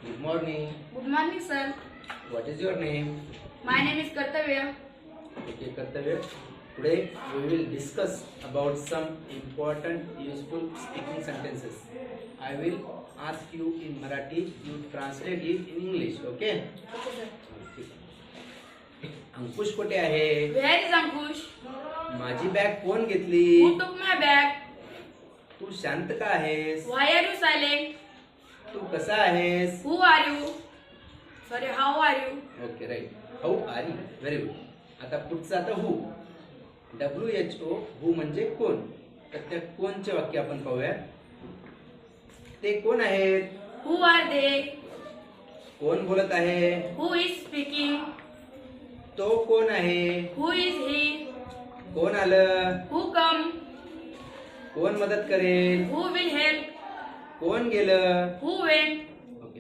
Good morning. Good morning, sir. What is your name? My name is Kartavya. Okay, Kartavya. Today we will discuss about some important useful speaking sentences. I will ask you in Marathi. You translate it in English. Okay? Okay, sir. अंकुश कुठे आहे? Where is Ankush? माझी bag कोण घेतली? Who took my bag? तू शांत का आहेस? Why are you silent? तू कसा आहेस? Who are you? Sorry, how are you? Okay right. How are you? Very good. आता पुढचं आता हू. WHO हू म्हणजे कोण. तर त्या कोणचे वाक्य आपण पाहूया. ते कोण आहेत? Who are they? कोण बोलत आहे? Who is speaking? तो कोण आहे? Who is he? कोण आलं? Who come? कोण मदत करेल? Who will help? कोण गेलं? Who went?